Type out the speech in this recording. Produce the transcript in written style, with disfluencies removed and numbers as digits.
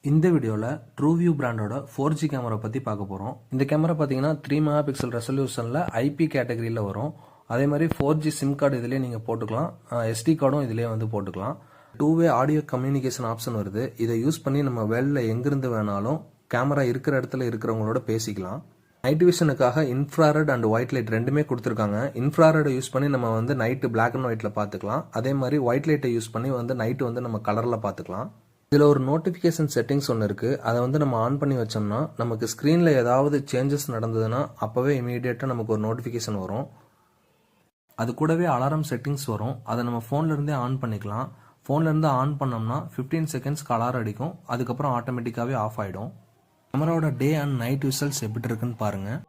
இந்த வீடியோவில் ட்ரூவியூ பிராண்டோட 4G கேமரா பற்றி பார்க்க போகிறோம். இந்த கேமரா பார்த்தீங்கன்னா 3 மெகா பிக்சல் ரெசல்யூஷனில் ஐபி கேட்டகரியில் வரும். அதே மாதிரி 4G சிம் கார்டு இதிலே நீங்கள் போட்டுக்கலாம், SD கார்டும் இதிலே வந்து போட்டுக்கலாம். 2-வே ஆடியோ கம்யூனிகேஷன் ஆப்ஷன் வருது. இதை யூஸ் பண்ணி நம்ம வேர்ல்டில் எங்கிருந்து வேணாலும் கேமரா இருக்கிற இடத்துல இருக்கிறவங்களோட பேசிக்கலாம். நைட் விஷனுக்காக இன்ஃப்ராரெட் அண்ட் ஒயிட் லைட் ரெண்டுமே கொடுத்துருக்காங்க. இன்ஃப்ராரெடை யூஸ் பண்ணி நம்ம வந்து நைட்டு பிளாக் அண்ட் ஒயிட்டில் பார்த்துக்கலாம். அதே மாதிரி ஒயிட் லைட்டை யூஸ் பண்ணி வந்து நைட்டு வந்து நம்ம கலரில் பார்த்துக்கலாம். இதில் ஒரு நோட்டிஃபிகேஷன் செட்டிங்ஸ் ஒன்று இருக்குது. அதை வந்து நம்ம ஆன் பண்ணி வச்சோம்னா நமக்கு ஸ்க்ரீனில் ஏதாவது சேஞ்சஸ் நடந்ததுன்னா அப்போவே இமீடியட்டாக நமக்கு ஒரு நோட்டிஃபிகேஷன் வரும். அது கூடவே அலாரம் செட்டிங்ஸ் வரும். அதை நம்ம ஃபோன்லேருந்தே ஆன் பண்ணிக்கலாம். ஃபோன்லேருந்து ஆன் பண்ணோம்னா 15 செகண்ட்ஸ்க்கு அலாரம் அடிக்கும். அதுக்கப்புறம் ஆட்டோமேட்டிக்காகவே ஆஃப் ஆகிடும். கேமராவோட டே அண்ட் நைட் விசல்ஸ் எப்படி இருக்குன்னு பாருங்கள்.